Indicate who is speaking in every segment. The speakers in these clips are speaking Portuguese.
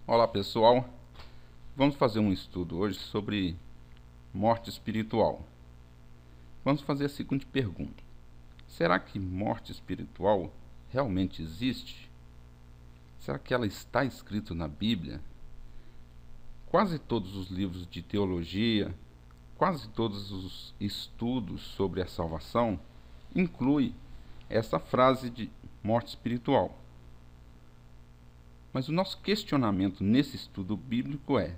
Speaker 1: Olá pessoal, vamos fazer um estudo hoje sobre morte espiritual. Vamos fazer a seguinte pergunta: será que morte espiritual realmente existe? Será que ela está escrita na Bíblia? Quase todos os livros de teologia, quase todos os estudos sobre a salvação incluem essa frase de morte espiritual. Mas o nosso questionamento nesse estudo bíblico é: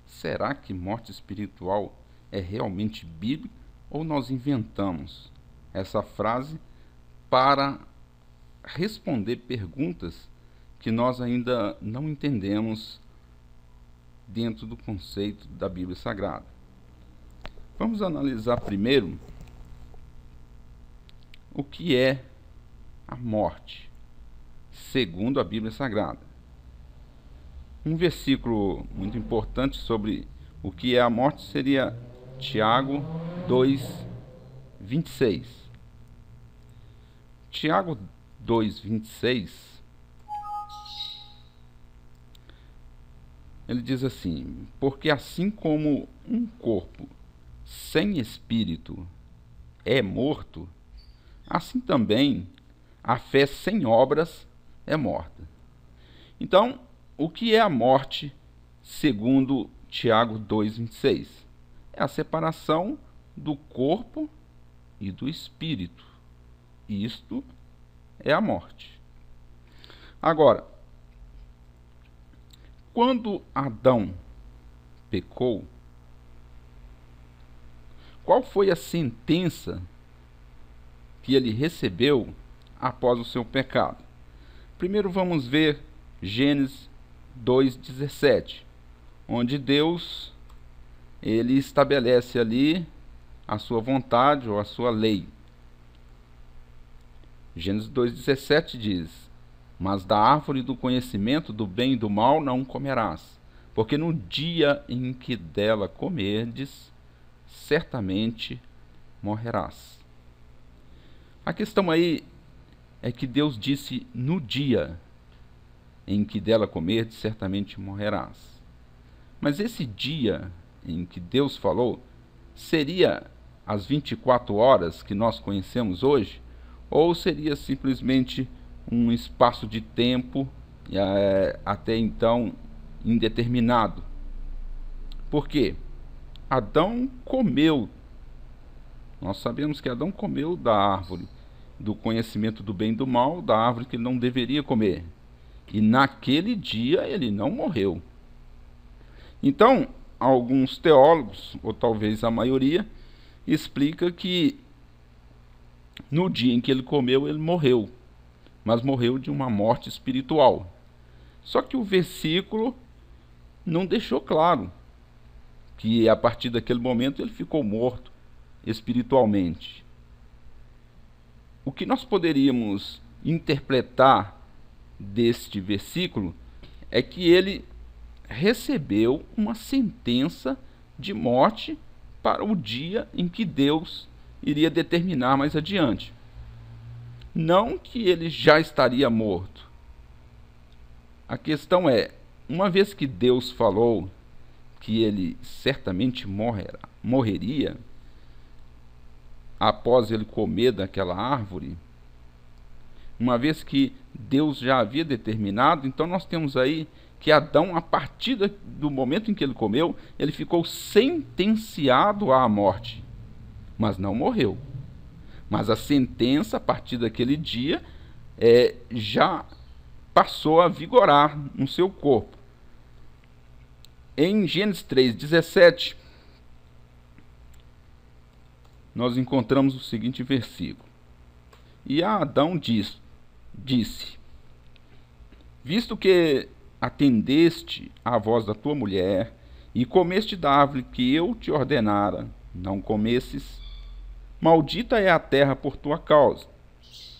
Speaker 1: será que morte espiritual é realmente bíblica ou nós inventamos essa frase para responder perguntas que nós ainda não entendemos dentro do conceito da Bíblia Sagrada? Vamos analisar primeiro o que é a morte, segundo a Bíblia Sagrada. Um versículo muito importante sobre o que é a morte seria Tiago 2:26. Tiago 2:26, ele diz assim: porque assim como um corpo sem espírito é morto, assim também a fé sem obras é morta. Então, o que é a morte, segundo Tiago 2:26? É a separação do corpo e do espírito. Isto é a morte. Agora, quando Adão pecou, qual foi a sentença que ele recebeu após o seu pecado? Primeiro vamos ver Gênesis 2:17, onde Deus ele estabelece ali a sua vontade ou a sua lei. Gênesis 2:17 diz: mas da árvore do conhecimento do bem e do mal não comerás, porque no dia em que dela comerdes, certamente morrerás. A questão aí é que Deus disse: no dia em que dela comerdes, certamente morrerás. Mas esse dia em que Deus falou, seria as 24 horas que nós conhecemos hoje? Ou seria simplesmente um espaço de tempo até então indeterminado? Por quê? Adão comeu. Nós sabemos que Adão comeu da árvore do conhecimento do bem e do mal, da árvore que ele não deveria comer. E naquele dia ele não morreu. Então, alguns teólogos, ou talvez a maioria, explica que no dia em que ele comeu, ele morreu, mas morreu de uma morte espiritual. Só que o versículo não deixou claro que a partir daquele momento ele ficou morto espiritualmente. O que nós poderíamos interpretar deste versículo é que ele recebeu uma sentença de morte para o dia em que Deus iria determinar mais adiante. Não que ele já estaria morto. A questão é, uma vez que Deus falou que ele certamente morreria após ele comer daquela árvore, uma vez que Deus já havia determinado, então nós temos aí que Adão, a partir do momento em que ele comeu, ele ficou sentenciado à morte, mas não morreu. Mas a sentença, a partir daquele dia, já passou a vigorar no seu corpo. Em Gênesis 3:17, nós encontramos o seguinte versículo: e a Adão disse: visto que atendeste à voz da tua mulher, e comeste da árvore que eu te ordenara, não comesses, maldita é a terra por tua causa.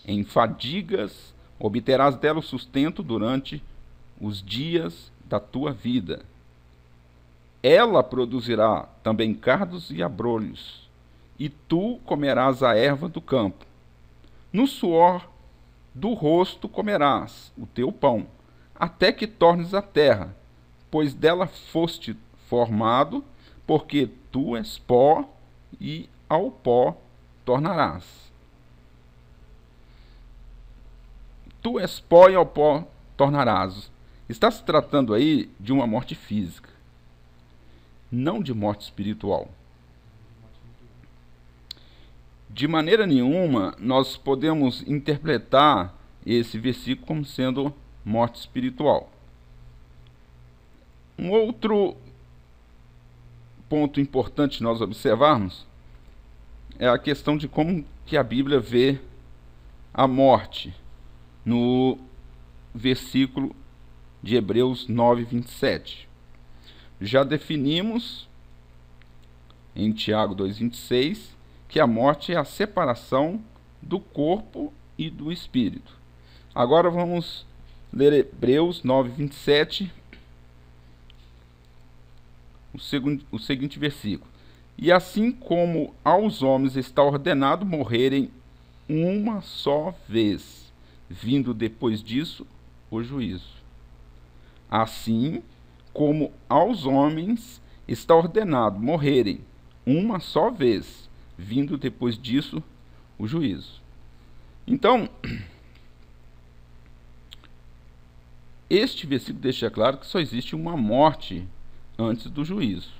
Speaker 1: Em fadigas obterás dela o sustento durante os dias da tua vida. Ela produzirá também cardos e abrolhos, e tu comerás a erva do campo. No suor do rosto comerás o teu pão, até que tornes à terra, pois dela foste formado, porque tu és pó, e ao pó tornarás. Tu és pó e ao pó tornarás. Está se tratando aí de uma morte física, não de morte espiritual. De maneira nenhuma nós podemos interpretar esse versículo como sendo morte espiritual. Um outro ponto importante nós observarmos é a questão de como que a Bíblia vê a morte no versículo de Hebreus 9:27. Já definimos em Tiago 2:26 que a morte é a separação do corpo e do espírito. Agora vamos ler Hebreus 9:27, o seguinte versículo: E assim como aos homens está ordenado morrerem uma só vez, vindo depois disso o juízo. Assim como aos homens está ordenado morrerem uma só vez, vindo depois disso o juízo. Então, este versículo deixa claro que só existe uma morte antes do juízo.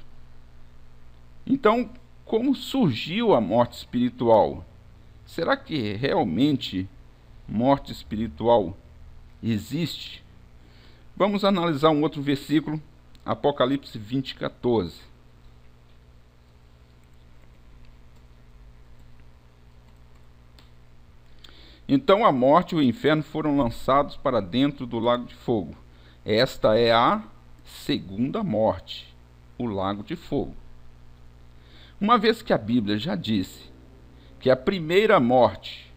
Speaker 1: Então, como surgiu a morte espiritual? Será que realmente morte espiritual existe? Vamos analisar um outro versículo, Apocalipse 20:14. Então a morte e o inferno foram lançados para dentro do lago de fogo. Esta é a segunda morte, o lago de fogo. Uma vez que a Bíblia já disse que a primeira morte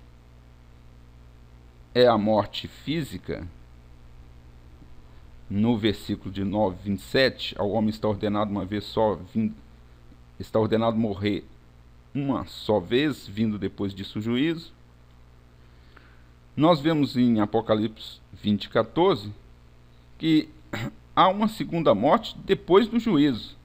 Speaker 1: é a morte física, no versículo de 9:27, ao homem está ordenado uma vez só, está ordenado morrer uma só vez, vindo depois disso o juízo. Nós vemos em Apocalipse 20:14 que há uma segunda morte depois do juízo.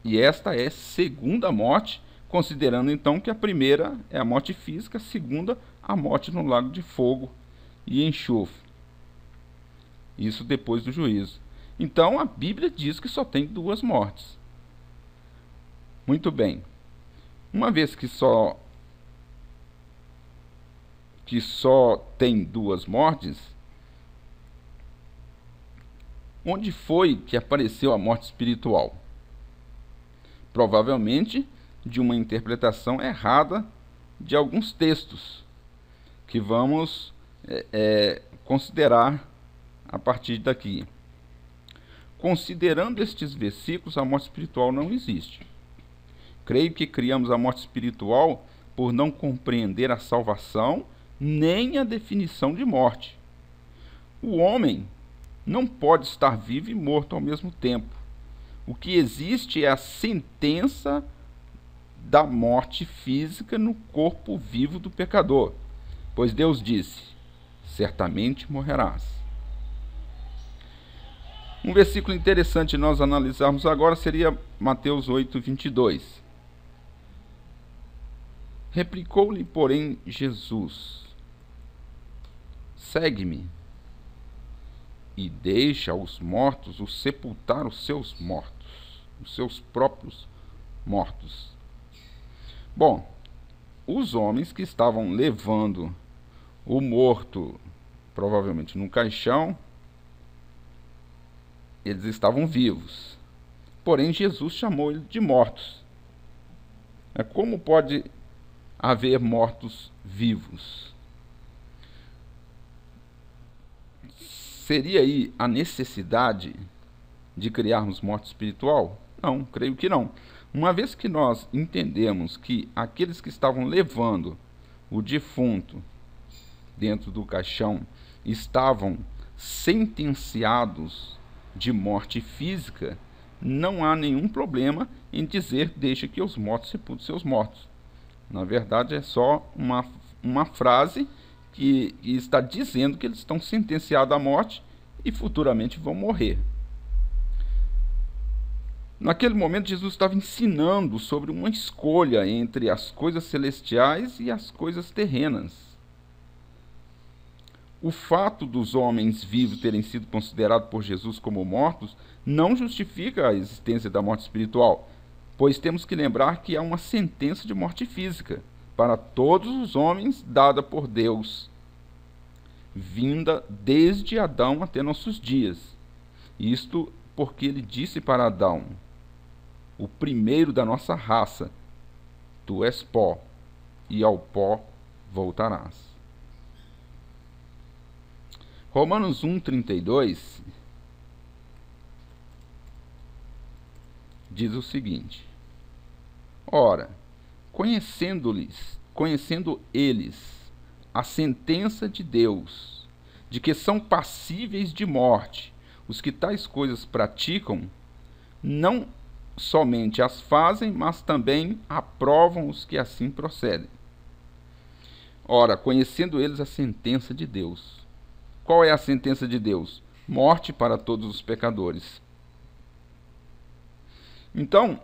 Speaker 1: E esta é segunda morte, considerando então que a primeira é a morte física, a segunda a morte no lago de fogo e enxofre. Isso depois do juízo. Então a Bíblia diz que só tem duas mortes. Muito bem. Uma vez que só tem duas mortes, onde foi que apareceu a morte espiritual? Provavelmente de uma interpretação errada de alguns textos, que vamos considerar a partir daqui. Considerando estes versículos, a morte espiritual não existe. Creio que criamos a morte espiritual por não compreender a salvação nem a definição de morte. O homem não pode estar vivo e morto ao mesmo tempo. O que existe é a sentença da morte física no corpo vivo do pecador, pois Deus disse: certamente morrerás. Um versículo interessante nós analisarmos agora seria Mateus 8:22. Replicou-lhe, porém, Jesus: segue-me e deixa os mortos os sepultar os seus mortos, os seus próprios mortos. Bom, os homens que estavam levando o morto, provavelmente num caixão, eles estavam vivos. Porém, Jesus chamou eles de mortos. Como pode haver mortos vivos? Seria aí a necessidade de criarmos morte espiritual? Não, creio que não. Uma vez que nós entendemos que aqueles que estavam levando o defunto dentro do caixão estavam sentenciados de morte física, não há nenhum problema em dizer: deixa que os mortos sepultem seus mortos. Na verdade, é só uma frase que está dizendo que eles estão sentenciados à morte e futuramente vão morrer. Naquele momento, Jesus estava ensinando sobre uma escolha entre as coisas celestiais e as coisas terrenas. O fato dos homens vivos terem sido considerados por Jesus como mortos não justifica a existência da morte espiritual, pois temos que lembrar que há uma sentença de morte física para todos os homens dada por Deus, vinda desde Adão até nossos dias. Isto porque ele disse para Adão, o primeiro da nossa raça, tu és pó, e ao pó voltarás. Romanos 1,32 diz o seguinte: ora, conhecendo eles a sentença de Deus, de que são passíveis de morte os que tais coisas praticam, não somente as fazem, mas também aprovam os que assim procedem. Ora, conhecendo eles a sentença de Deus. Qual é a sentença de Deus? Morte para todos os pecadores. Então,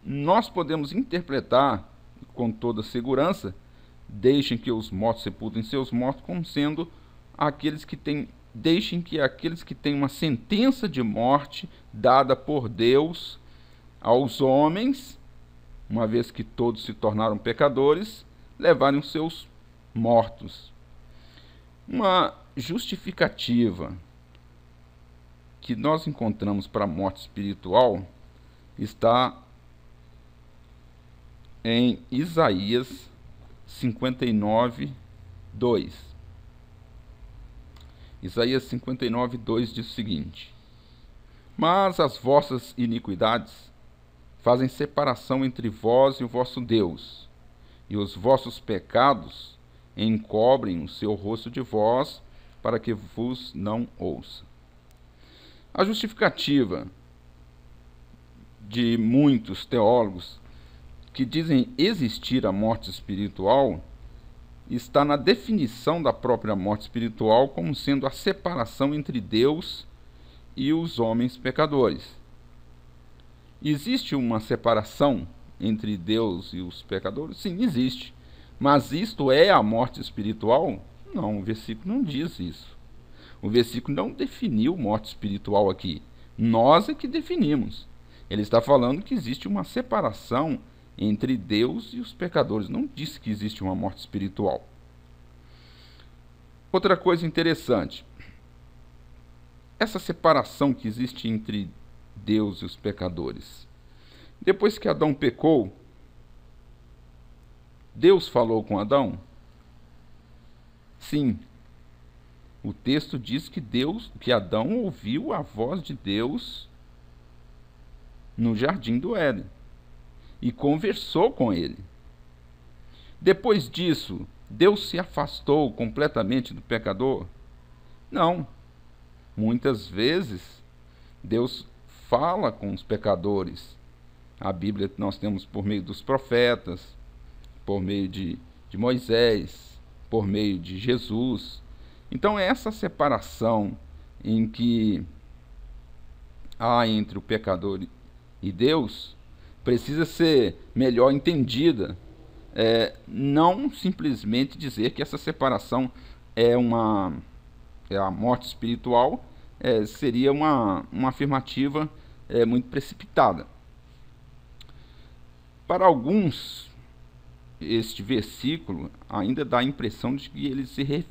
Speaker 1: nós podemos interpretar com toda segurança, deixem que os mortos sepultem seus mortos, como sendo aqueles que têm, deixem que aqueles que têm uma sentença de morte dada por Deus aos homens, uma vez que todos se tornaram pecadores, levarem os seus mortos. Uma justificativa que nós encontramos para a morte espiritual está em Isaías 59, 2. Isaías 59, 2 diz o seguinte: mas as vossas iniquidades fazem separação entre vós e o vosso Deus, e os vossos pecados encobrem o seu rosto de vós, para que vos não ouça. A justificativa de muitos teólogos que dizem existir a morte espiritual está na definição da própria morte espiritual como sendo a separação entre Deus e os homens pecadores. Existe uma separação entre Deus e os pecadores? Sim, existe. Mas isto é a morte espiritual? Não, o versículo não diz isso. O versículo não definiu morte espiritual aqui. Nós é que definimos. Ele está falando que existe uma separação entre Deus e os pecadores. Não disse que existe uma morte espiritual. Outra coisa interessante. Essa separação que existe entre Deus e os pecadores. Depois que Adão pecou, Deus falou com Adão? Sim. O texto diz que Adão ouviu a voz de Deus no jardim do Éden e conversou com ele. Depois disso, Deus se afastou completamente do pecador? Não. Muitas vezes, Deus fala com os pecadores. A Bíblia nós temos por meio dos profetas, por meio de Moisés, por meio de Jesus. Então, essa separação em que há entre o pecador e Deus precisa ser melhor entendida. Não simplesmente dizer que essa separação é a morte espiritual, seria uma afirmativa muito precipitada. Para alguns, este versículo ainda dá a impressão de que ele se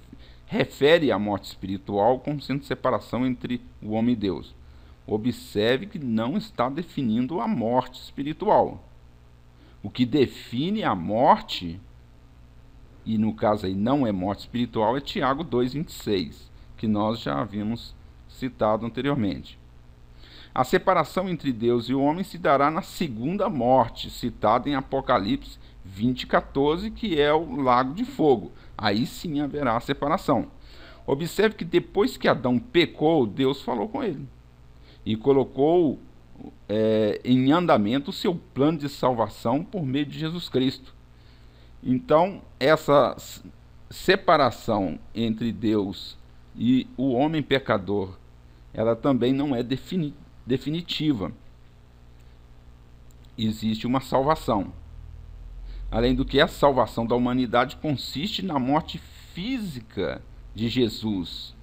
Speaker 1: refere à morte espiritual como sendo separação entre o homem e Deus. Observe que não está definindo a morte espiritual. O que define a morte, e no caso aí não é morte espiritual, é Tiago 2,26, que nós já havíamos citado anteriormente. A separação entre Deus e o homem se dará na segunda morte, citada em Apocalipse 20,14, que é o lago de fogo. Aí sim haverá a separação. Observe que depois que Adão pecou, Deus falou com ele e colocou em andamento o seu plano de salvação por meio de Jesus Cristo. Então, essa separação entre Deus e o homem pecador, ela também não é definitiva. Existe uma salvação. Além do que, a salvação da humanidade consiste na morte física de Jesus.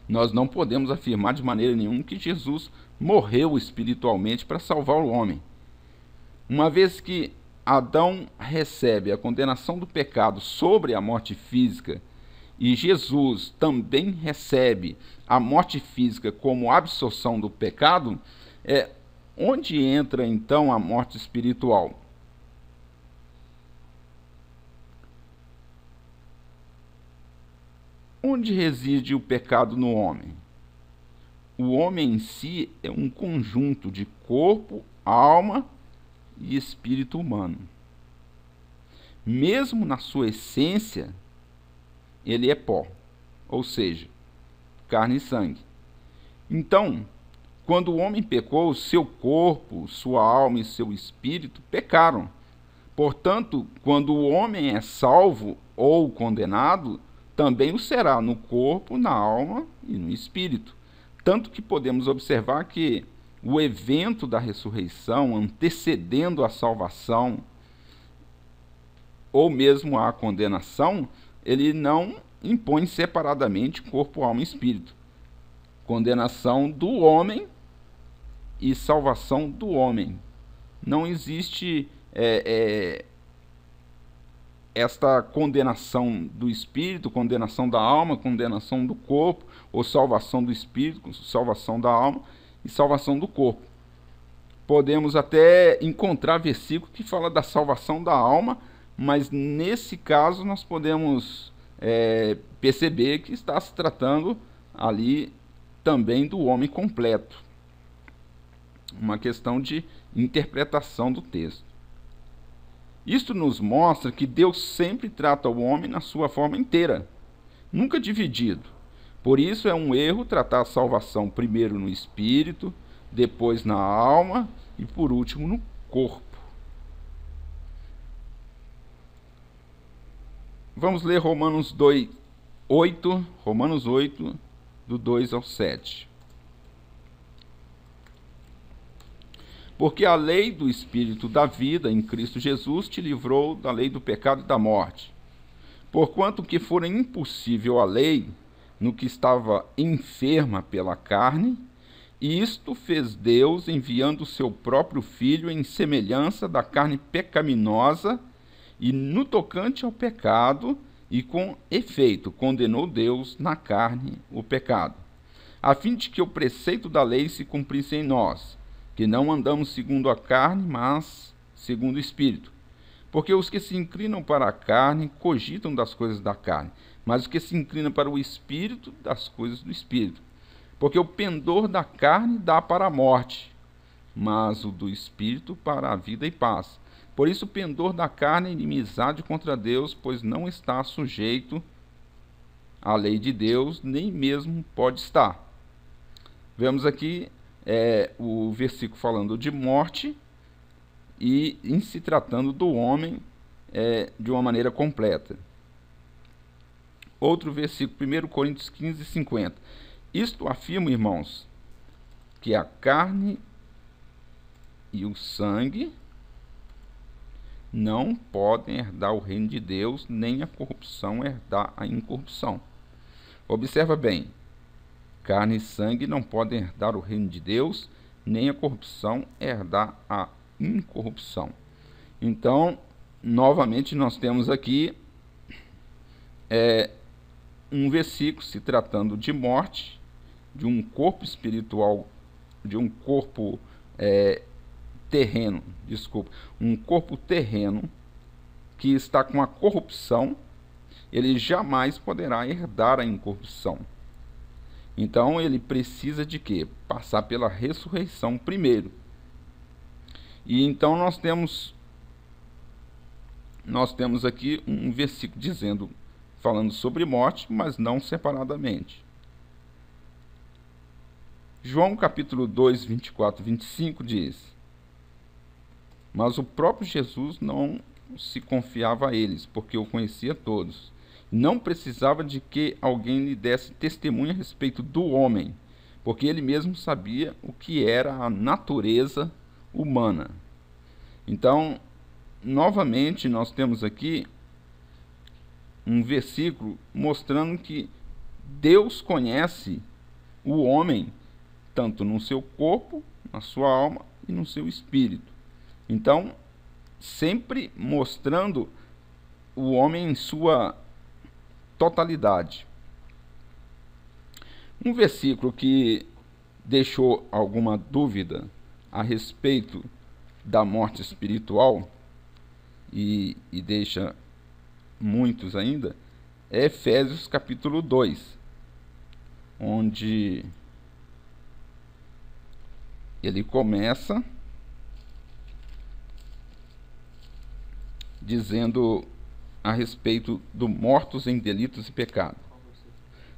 Speaker 1: Nós não podemos afirmar de maneira nenhuma que Jesus morreu espiritualmente para salvar o homem. Uma vez que Adão recebe a condenação do pecado sobre a morte física, e Jesus também recebe a morte física como absorção do pecado, onde entra então a morte espiritual? Onde reside o pecado no homem? O homem em si é um conjunto de corpo, alma e espírito humano. Mesmo na sua essência, ele é pó, ou seja, carne e sangue. Então, quando o homem pecou, seu corpo, sua alma e seu espírito pecaram. Portanto, quando o homem é salvo ou condenado, também o será no corpo, na alma e no espírito. Tanto que podemos observar que o evento da ressurreição, antecedendo a salvação, ou mesmo a condenação, ele não impõe separadamente corpo, alma e espírito. Condenação do homem e salvação do homem. Não existe esta condenação do espírito, condenação da alma, condenação do corpo, ou salvação do espírito, salvação da alma e salvação do corpo. Podemos até encontrar versículo que fala da salvação da alma, mas nesse caso nós podemos perceber que está se tratando ali também do homem completo. Uma questão de interpretação do texto. Isto nos mostra que Deus sempre trata o homem na sua forma inteira, nunca dividido. Por isso é um erro tratar a salvação primeiro no espírito, depois na alma e por último no corpo. Vamos ler Romanos 8, do 2 ao 7. Porque a lei do Espírito da vida em Cristo Jesus te livrou da lei do pecado e da morte. Porquanto que fora impossível a lei, no que estava enferma pela carne, e isto fez Deus enviando o seu próprio Filho em semelhança da carne pecaminosa, e no tocante ao pecado, e com efeito condenou Deus na carne o pecado, a fim de que o preceito da lei se cumprisse em nós, que não andamos segundo a carne, mas segundo o Espírito. Porque os que se inclinam para a carne cogitam das coisas da carne, mas os que se inclinam para o Espírito, das coisas do Espírito. Porque o pendor da carne dá para a morte, mas o do Espírito para a vida e paz. Por isso o pendor da carne é inimizade contra Deus, pois não está sujeito à lei de Deus, nem mesmo pode estar. Vemos aqui o versículo falando de morte e em se tratando do homem de uma maneira completa. Outro versículo, 1 Coríntios 15, 50. Isto afirma, irmãos, que a carne e o sangue não podem herdar o reino de Deus, nem a corrupção herdar a incorrupção. Observa bem, carne e sangue não podem herdar o reino de Deus, nem a corrupção herdar a incorrupção. Então, novamente, nós temos aqui um versículo se tratando de morte, de um corpo espiritual, de um corpo terreno, um corpo terreno que está com a corrupção, ele jamais poderá herdar a incorrupção. Então ele precisa de quê? Passar pela ressurreição primeiro. E então nós temos aqui um versículo falando sobre morte, mas não separadamente. João capítulo 2, 24 e 25 diz: Mas o próprio Jesus não se confiava a eles, porque o conhecia todos, Não precisava de que alguém lhe desse testemunho a respeito do homem, porque ele mesmo sabia o que era a natureza humana. Então, novamente, nós temos aqui um versículo mostrando que Deus conhece o homem tanto no seu corpo, na sua alma e no seu espírito. Então, sempre mostrando o homem em sua totalidade. Um versículo que deixou alguma dúvida a respeito da morte espiritual e deixa muitos ainda é Efésios capítulo 2, onde ele começa dizendo a respeito do mortos em delitos e pecados.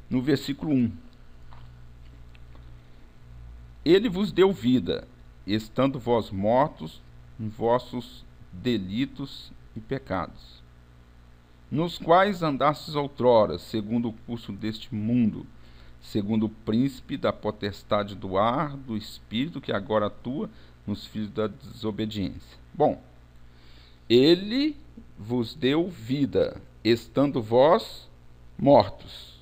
Speaker 1: No versículo 1: Ele vos deu vida, estando vós mortos em vossos delitos e pecados, nos quais andastes outrora, segundo o curso deste mundo, segundo o príncipe da potestade do ar, do espírito que agora atua nos filhos da desobediência. Bom, ele vos deu vida, estando vós mortos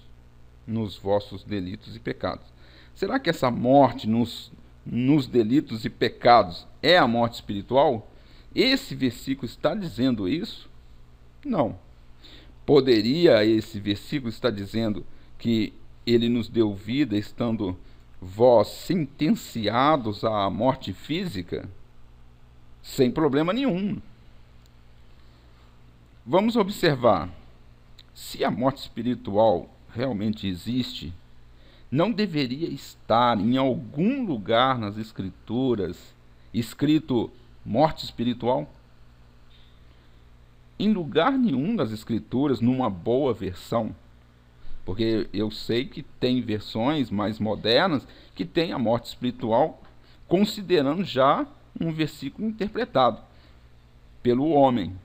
Speaker 1: nos vossos delitos e pecados. Será que essa morte nos delitos e pecados é a morte espiritual? Esse versículo está dizendo isso? Não. Poderia esse versículo estar dizendo que ele nos deu vida estando vós sentenciados à morte física? Sem problema nenhum. Vamos observar. Se a morte espiritual realmente existe, não deveria estar em algum lugar nas Escrituras escrito morte espiritual? Em lugar nenhum das Escrituras, numa boa versão, porque eu sei que tem versões mais modernas que tem a morte espiritual, considerando já um versículo interpretado pelo homem.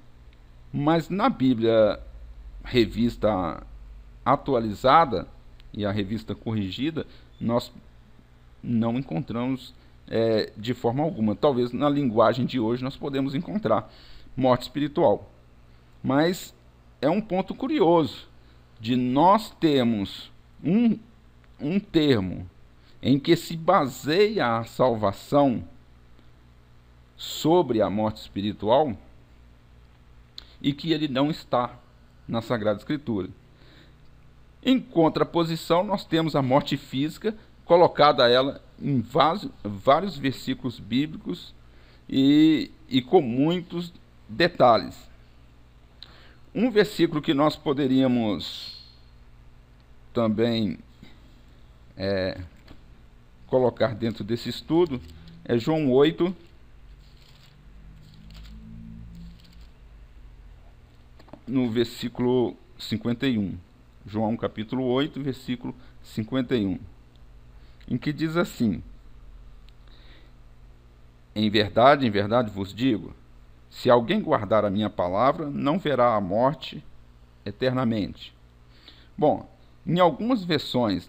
Speaker 1: Mas na Bíblia revista atualizada e a revista corrigida, nós não encontramos de forma alguma. Talvez na linguagem de hoje nós podemos encontrar morte espiritual. Mas é um ponto curioso de nós termos um termo em que se baseia a salvação sobre a morte espiritual e que ele não está na Sagrada Escritura. Em contraposição, nós temos a morte física, colocada ela em vários versículos bíblicos e com muitos detalhes. Um versículo que nós poderíamos também colocar dentro desse estudo é João 8, no versículo 51. João capítulo 8, versículo 51, em que diz assim: em verdade vos digo, se alguém guardar a minha palavra, não verá a morte eternamente. Bom, em algumas versões,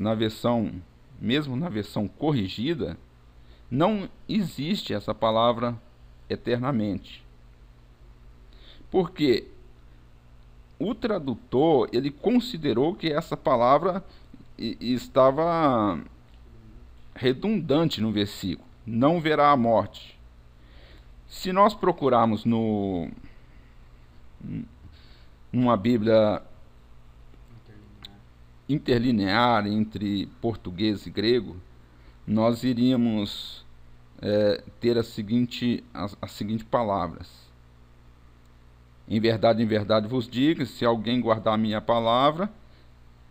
Speaker 1: mesmo na versão corrigida, não existe essa palavra eternamente. Porque o tradutor, ele considerou que essa palavra estava redundante no versículo. Não verá a morte. Se nós procurarmos numa Bíblia interlinear entre português e grego, nós iríamos ter as seguintes palavras: em verdade vos digo, se alguém guardar a minha palavra,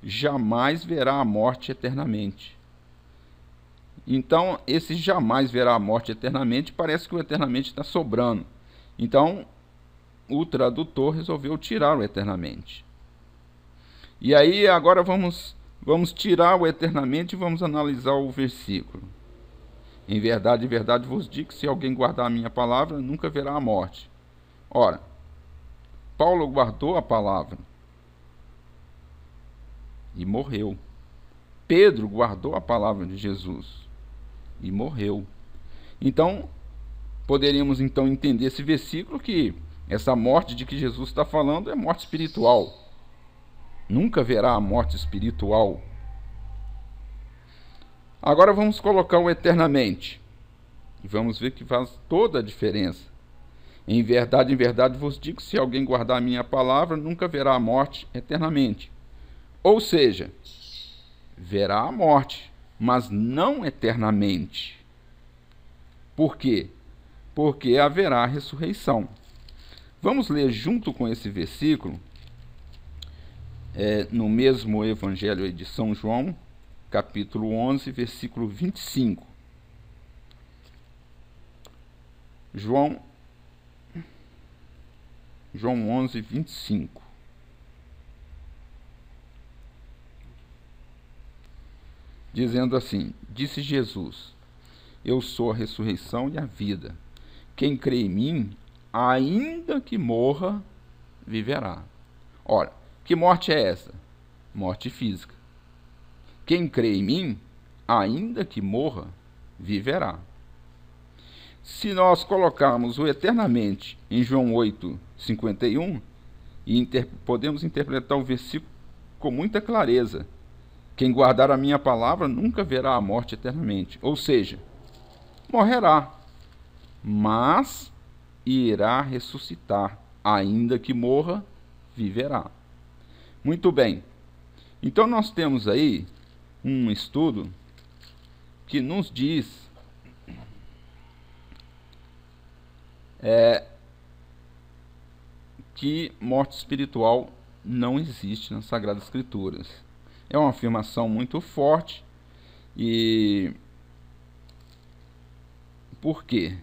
Speaker 1: jamais verá a morte eternamente. Então, esse jamais verá a morte eternamente, parece que o eternamente está sobrando. Então, o tradutor resolveu tirar o eternamente. E aí, agora vamos tirar o eternamente e vamos analisar o versículo. Em verdade vos digo, se alguém guardar a minha palavra, nunca verá a morte. Ora, Paulo guardou a palavra. e morreu. Pedro guardou a palavra de Jesus e morreu. Então, poderíamos então entender esse versículo que essa morte de que Jesus está falando é morte espiritual. Nunca haverá a morte espiritual. Agora vamos colocar o eternamente. E vamos ver que faz toda a diferença. Em verdade vos digo, se alguém guardar a minha palavra, nunca verá a morte eternamente. Ou seja, verá a morte, mas não eternamente. Por quê? Porque haverá a ressurreição. Vamos ler junto com esse versículo, no mesmo Evangelho de São João, capítulo 11, versículo 25. João 11, 25. Dizendo assim: disse Jesus: eu sou a ressurreição e a vida. Quem crê em mim, ainda que morra, viverá. Ora, que morte é essa? Morte física. Quem crê em mim, ainda que morra, viverá. Se nós colocarmos o eternamente em João 8, 51, podemos interpretar o versículo com muita clareza. Quem guardar a minha palavra nunca verá a morte eternamente. Ou seja, morrerá, mas irá ressuscitar. Ainda que morra, viverá. Muito bem. Então nós temos aí um estudo que nos diz que morte espiritual não existe nas Sagradas Escrituras. É uma afirmação muito forte. E por quê?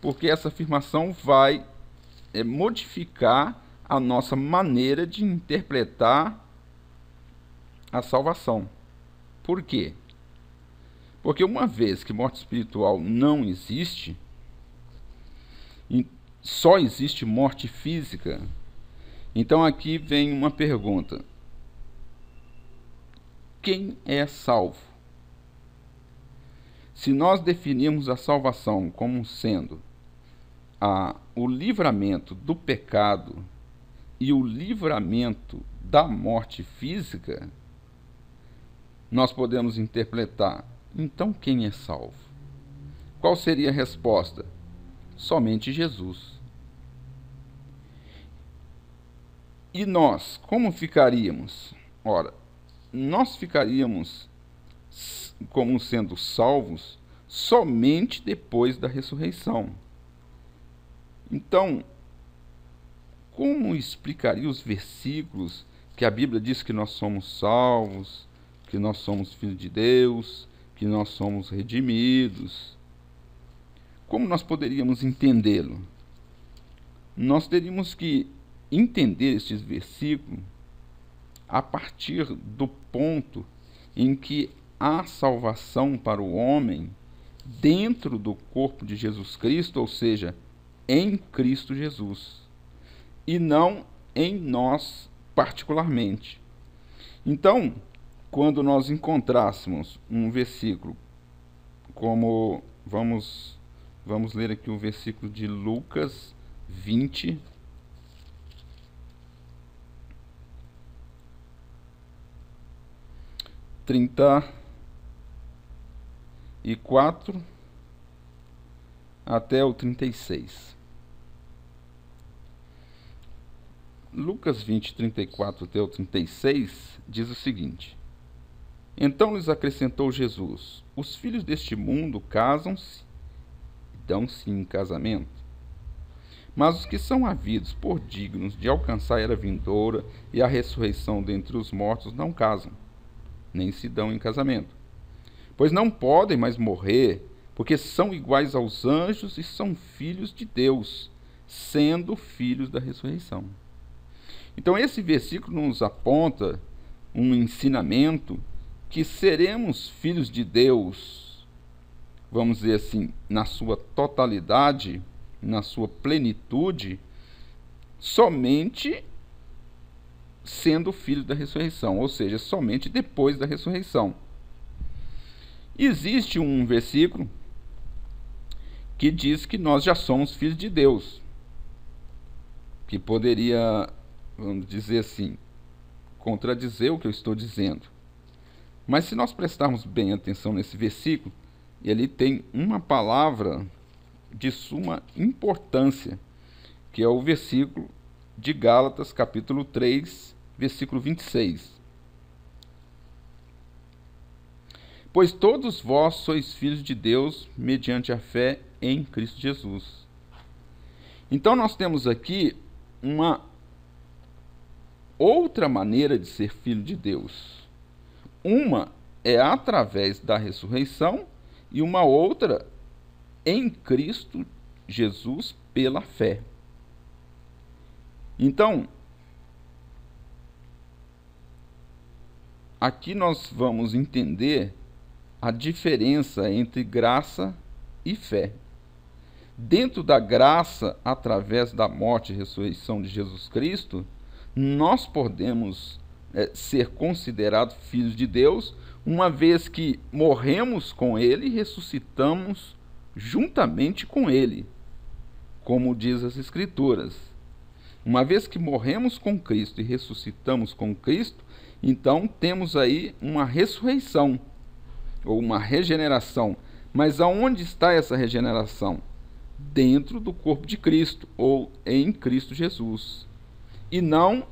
Speaker 1: Porque essa afirmação vai modificar a nossa maneira de interpretar a salvação. Por quê? Porque uma vez que morte espiritual não existe, só existe morte física. Então aqui vem uma pergunta: quem é salvo? Se nós definirmos a salvação como sendo o livramento do pecado e o livramento da morte física, nós podemos interpretar: então quem é salvo? Qual seria a resposta? Somente Jesus. E nós, como ficaríamos? Ora, nós ficaríamos como sendo salvos somente depois da ressurreição. Então, como explicaria os versículos que a Bíblia diz que nós somos salvos, que nós somos filhos de Deus, que nós somos redimidos? Como nós poderíamos entendê-lo? Nós teríamos que entender estes versículos a partir do ponto em que há salvação para o homem dentro do corpo de Jesus Cristo, ou seja, em Cristo Jesus, e não em nós particularmente. Então, quando nós encontrássemos um versículo como, vamos ler aqui o versículo de Lucas 20, e 4 até o 36. Lucas 20, 34 até o 36 diz o seguinte: então lhes acrescentou Jesus: os filhos deste mundo casam-se e dão-se em casamento, mas os que são havidos por dignos de alcançar a era vindoura e a ressurreição dentre os mortos não casam, nem se dão em casamento, pois não podem mais morrer, porque são iguais aos anjos e são filhos de Deus, sendo filhos da ressurreição. Então esse versículo nos aponta um ensinamento que seremos filhos de Deus, vamos dizer assim, na sua totalidade, na sua plenitude, somente sendo filho da ressurreição, ou seja, somente depois da ressurreição. Existe um versículo que diz que nós já somos filhos de Deus, que poderia, vamos dizer assim, contradizer o que eu estou dizendo. Mas se nós prestarmos bem atenção nesse versículo, ele tem uma palavra de suma importância, que é o versículo de Gálatas, capítulo 3, versículo 26. Pois todos vós sois filhos de Deus mediante a fé em Cristo Jesus. Então nós temos aqui uma outra maneira de ser filho de Deus. Uma é através da ressurreição e uma outra em Cristo Jesus pela fé. Então, aqui nós vamos entender a diferença entre graça e fé. Dentro da graça, através da morte e ressurreição de Jesus Cristo, nós podemos ser considerados filhos de Deus, uma vez que morremos com Ele e ressuscitamos juntamente com Ele, como diz as Escrituras. Uma vez que morremos com Cristo e ressuscitamos com Cristo, então temos aí uma ressurreição, ou uma regeneração. Mas aonde está essa regeneração? Dentro do corpo de Cristo, ou em Cristo Jesus, e não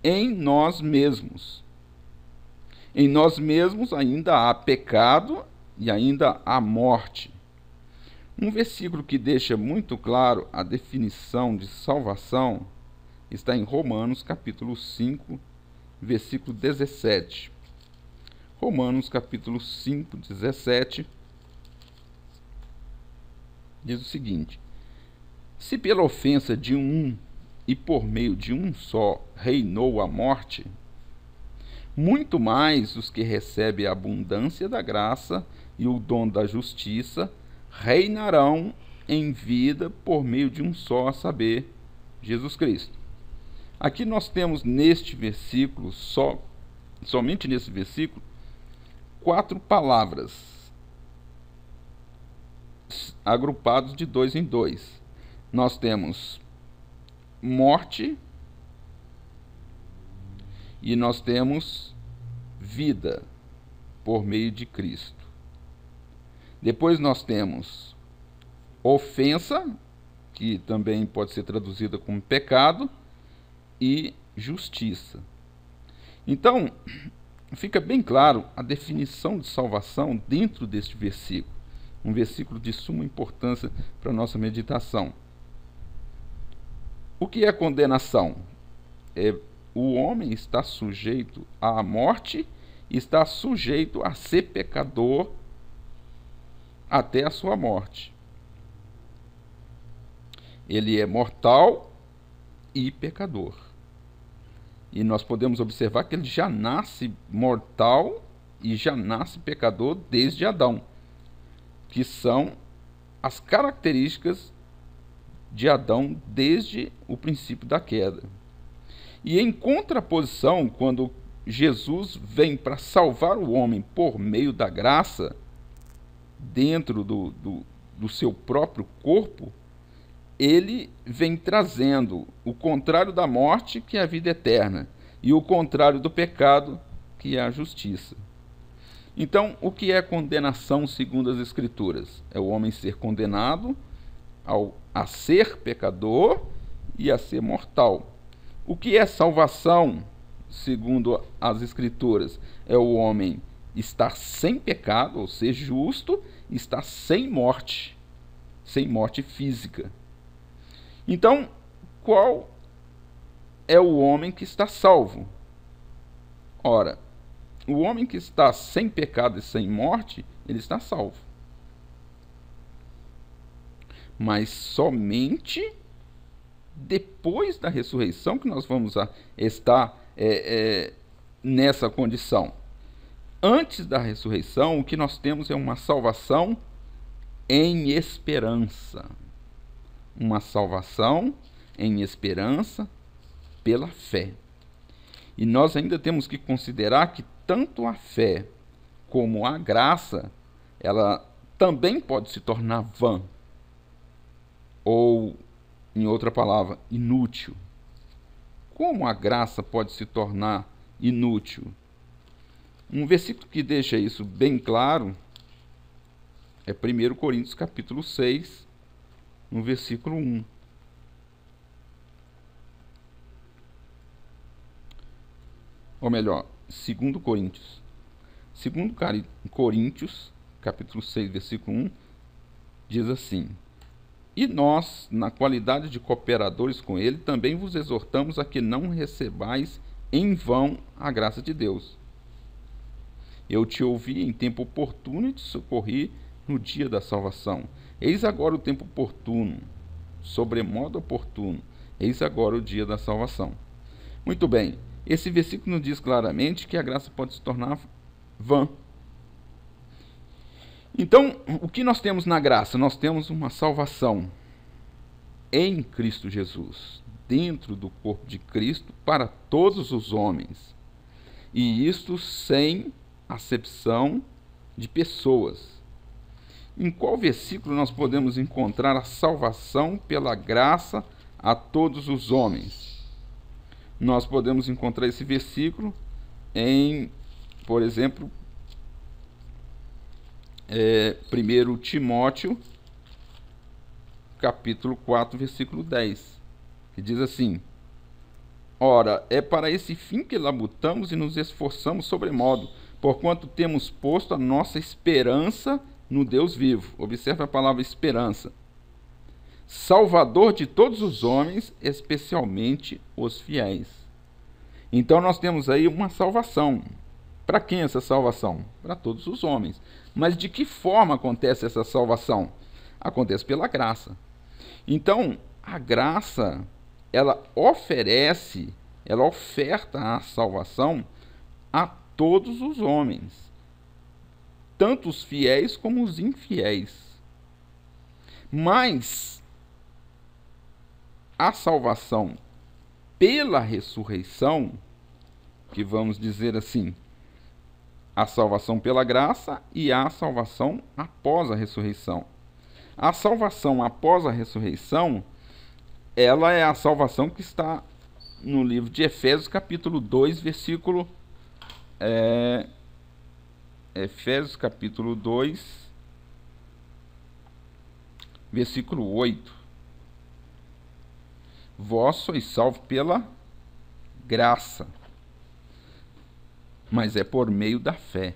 Speaker 1: em nós mesmos. Em nós mesmos ainda há pecado e ainda há morte. Um versículo que deixa muito claro a definição de salvação está em Romanos capítulo 5, versículo 17. Romanos capítulo 5, 17 diz o seguinte: se pela ofensa de um e por meio de um só reinou a morte, muito mais os que recebem a abundância da graça e o dom da justiça reinarão em vida por meio de um só, a saber, Jesus Cristo. Aqui nós temos neste versículo, somente nesse versículo, 4 palavras agrupados de 2 em 2. Nós temos morte e nós temos vida por meio de Cristo. Depois nós temos ofensa, que também pode ser traduzida como pecado, e justiça. Então, fica bem claro a definição de salvação dentro deste versículo. Um versículo de suma importância para a nossa meditação. O que é condenação? O homem está sujeito à morte, está sujeito a ser pecador até a sua morte. Ele é mortal e pecador. E nós podemos observar que ele já nasce mortal e já nasce pecador desde Adão, que são as características de Adão desde o princípio da queda. E em contraposição, quando Jesus vem para salvar o homem por meio da graça, dentro do seu próprio corpo, ele vem trazendo o contrário da morte, que é a vida eterna, e o contrário do pecado, que é a justiça. Então, o que é condenação segundo as Escrituras? É o homem ser condenado a ser pecador e a ser mortal. O que é salvação segundo as Escrituras? É o homem estar sem pecado, ou ser justo, estar sem morte física. Então, qual é o homem que está salvo? Ora, o homem que está sem pecado e sem morte, ele está salvo. Mas somente depois da ressurreição que nós vamos estar nessa condição. Antes da ressurreição, o que nós temos é uma salvação em esperança. Uma salvação em esperança pela fé. E nós ainda temos que considerar que tanto a fé como a graça, ela também pode se tornar vã, ou, em outra palavra, inútil. Como a graça pode se tornar inútil? Um versículo que deixa isso bem claro é 1 Coríntios capítulo 6, no versículo 1. Ou melhor, 2 Coríntios. 2 Coríntios, capítulo 6, versículo 1, diz assim: E nós, na qualidade de cooperadores com ele, também vos exortamos a que não recebais em vão a graça de Deus. Eu te ouvi em tempo oportuno e te socorri no dia da salvação. Eis agora o tempo oportuno, sobremodo oportuno. Eis agora o dia da salvação. Muito bem, esse versículo nos diz claramente que a graça pode se tornar vã. Então, o que nós temos na graça? Nós temos uma salvação em Cristo Jesus, dentro do corpo de Cristo, para todos os homens. E isto sem acepção de pessoas. Em qual versículo nós podemos encontrar a salvação pela graça a todos os homens? Nós podemos encontrar esse versículo em, por exemplo, 1 Timóteo, capítulo 4, versículo 10, que diz assim: Ora, é para esse fim que labutamos e nos esforçamos sobremodo, porquanto temos posto a nossa esperança no Deus vivo. Observe a palavra esperança. Salvador de todos os homens, especialmente os fiéis. Então nós temos aí uma salvação. Para quem essa salvação? Para todos os homens. Mas de que forma acontece essa salvação? Acontece pela graça. Então, a graça, ela oferta a salvação a todos os homens, tanto os fiéis como os infiéis. Mas a salvação pela ressurreição, que vamos dizer assim, a salvação pela graça e a salvação após a ressurreição. A salvação após a ressurreição, ela é a salvação que está no livro de Efésios, capítulo 2, versículo... Efésios, capítulo 2, versículo 8. Vós sois salvos pela graça, mas é por meio da fé.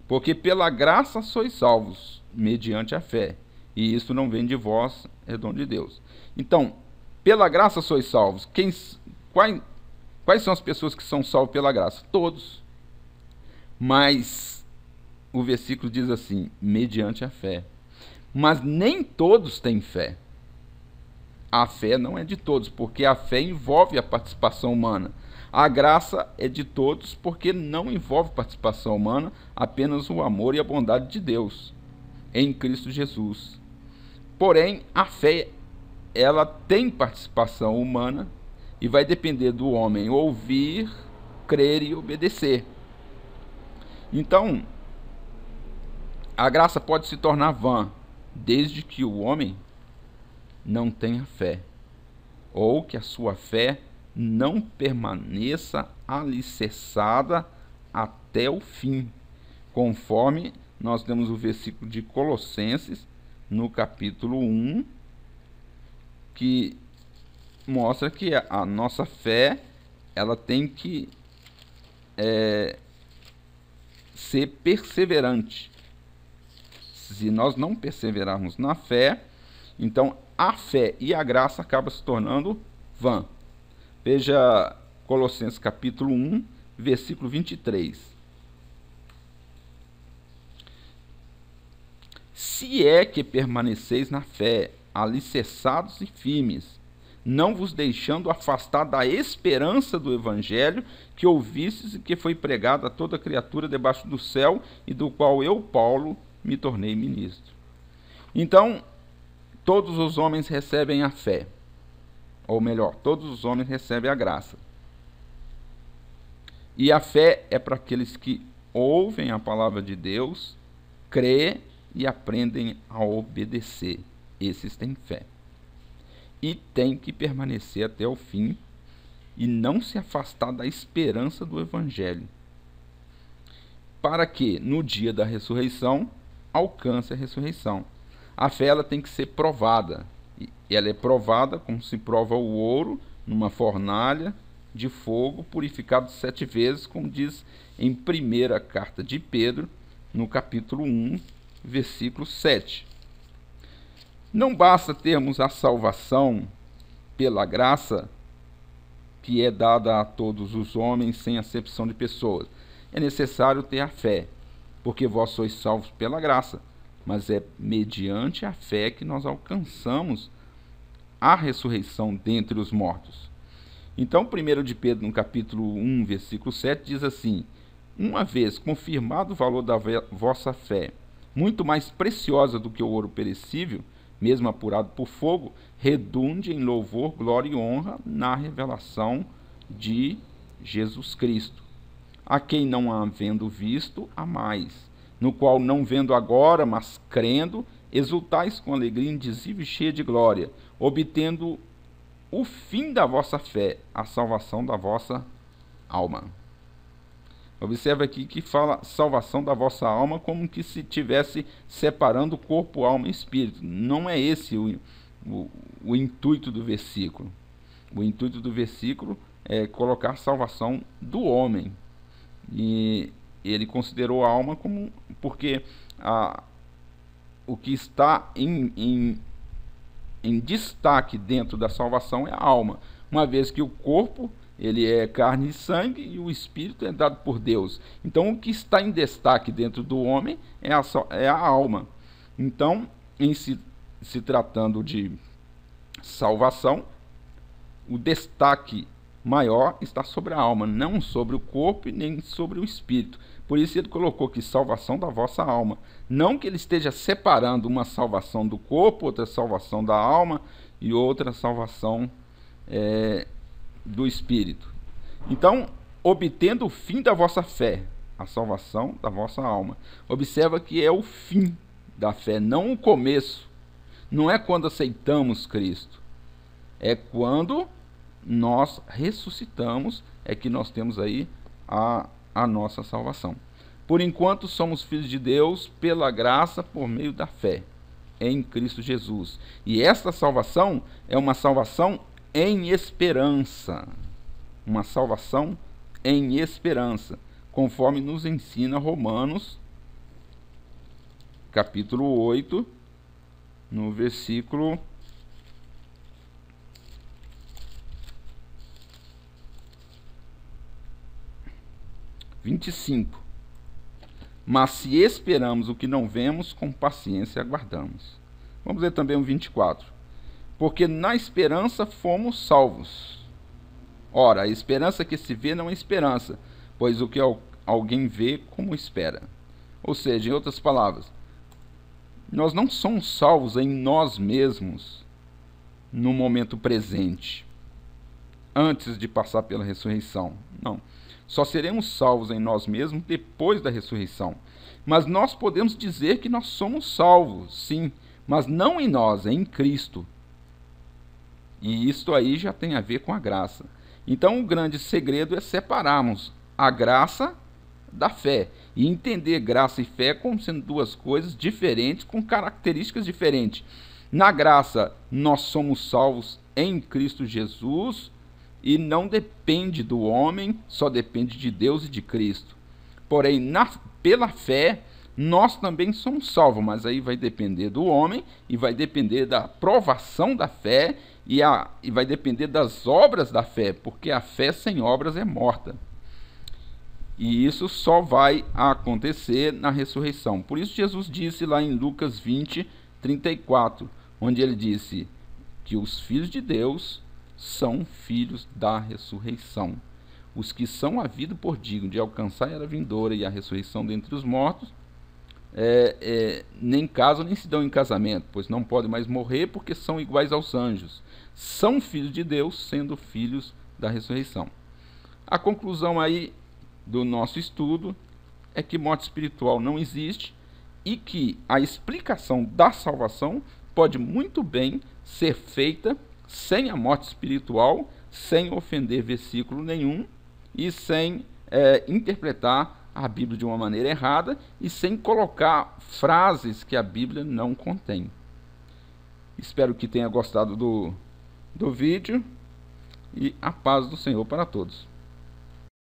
Speaker 1: Porque pela graça sois salvos, mediante a fé. E isso não vem de vós, é dom de Deus. Então, pela graça sois salvos. Quais são as pessoas que são salvas pela graça? Todos. Mas o versículo diz assim, mediante a fé. Mas nem todos têm fé. A fé não é de todos, porque a fé envolve a participação humana. A graça é de todos, porque não envolve participação humana, apenas o amor e a bondade de Deus em Cristo Jesus. Porém, a fé, ela tem participação humana e vai depender do homem ouvir, crer e obedecer. Então, a graça pode se tornar vã, desde que o homem não tenha fé, ou que a sua fé não permaneça alicerçada até o fim, conforme nós temos o versículo de Colossenses, no capítulo 1, que mostra que a nossa fé, ela tem que ser perseverante. Se nós não perseverarmos na fé, então a fé e a graça acabam se tornando vã. Veja Colossenses capítulo 1, versículo 23. Se é que permaneceis na fé, alicerçados e firmes, não vos deixando afastar da esperança do evangelho que ouvistes e que foi pregado a toda criatura debaixo do céu, e do qual eu, Paulo, me tornei ministro. Então, todos os homens recebem a fé. Ou melhor, todos os homens recebem a graça. E a fé é para aqueles que ouvem a palavra de Deus, crê e aprendem a obedecer. Esses têm fé. E têm que permanecer até o fim e não se afastar da esperança do Evangelho, para que, no dia da ressurreição, alcance a ressurreição. A fé ela tem que ser provada. E ela é provada como se prova o ouro numa fornalha de fogo, purificado 7 vezes, como diz em primeira carta de Pedro, no capítulo 1, versículo 7. Não basta termos a salvação pela graça, que é dada a todos os homens sem acepção de pessoas. É necessário ter a fé, porque vós sois salvos pela graça, mas é mediante a fé que nós alcançamos a ressurreição dentre os mortos. Então, 1 de Pedro, no capítulo 1, versículo 7, diz assim: uma vez confirmado o valor da vossa fé, muito mais preciosa do que o ouro perecível, mesmo apurado por fogo, redunde em louvor, glória e honra na revelação de Jesus Cristo, a quem não havendo visto, amais, no qual não vendo agora, mas crendo, exultais com alegria indizível e cheia de glória, obtendo o fim da vossa fé, a salvação da vossa alma. Observe aqui que fala salvação da vossa alma como que se estivesse separando corpo, alma e espírito. Não é esse o intuito do versículo. O intuito do versículo é colocar salvação do homem. E ele considerou a alma como... porque o que está em destaque dentro da salvação é a alma. Uma vez que o corpo... ele é carne e sangue e o espírito é dado por Deus. Então, o que está em destaque dentro do homem é a alma. Então, em se tratando de salvação, o destaque maior está sobre a alma, não sobre o corpo e nem sobre o espírito. Por isso ele colocou aqui salvação da vossa alma. Não que ele esteja separando uma salvação do corpo, outra salvação da alma e outra salvação do espírito. Então, obtendo o fim da vossa fé, a salvação da vossa alma. Observa que é o fim da fé, não o começo. Não é quando aceitamos Cristo. É quando nós ressuscitamos, é que nós temos aí a nossa salvação. Por enquanto, somos filhos de Deus pela graça, por meio da fé em Cristo Jesus. E esta salvação é uma salvação em esperança, uma salvação em esperança, conforme nos ensina Romanos, capítulo 8, no versículo 25. Mas se esperamos o que não vemos, com paciência aguardamos. Vamos ler também o 24. Porque na esperança fomos salvos. Ora, a esperança que se vê não é esperança, pois o que alguém vê, como espera. Ou seja, em outras palavras, nós não somos salvos em nós mesmos no momento presente, antes de passar pela ressurreição. Não. Só seremos salvos em nós mesmos depois da ressurreição. Mas nós podemos dizer que nós somos salvos, sim, mas não em nós, é em Cristo. E isto aí já tem a ver com a graça. Então, o grande segredo é separarmos a graça da fé e entender graça e fé como sendo duas coisas diferentes, com características diferentes. Na graça, nós somos salvos em Cristo Jesus e não depende do homem, só depende de Deus e de Cristo. Porém, pela fé, nós também somos salvos, mas aí vai depender do homem e vai depender da provação da fé e vai depender das obras da fé, porque a fé sem obras é morta. E isso só vai acontecer na ressurreição. Por isso Jesus disse lá em Lucas 20, 34, onde ele disse que os filhos de Deus são filhos da ressurreição. Os que são havidos por digno de alcançar a era vindoura e a ressurreição dentre os mortos, nem casam nem se dão em casamento, pois não podem mais morrer porque são iguais aos anjos. São filhos de Deus, sendo filhos da ressurreição. A conclusão aí do nosso estudo é que morte espiritual não existe e que a explicação da salvação pode muito bem ser feita sem a morte espiritual, sem ofender versículo nenhum e sem interpretar a Bíblia de uma maneira errada e sem colocar frases que a Bíblia não contém. Espero que tenha gostado do vídeo e a paz do Senhor para todos.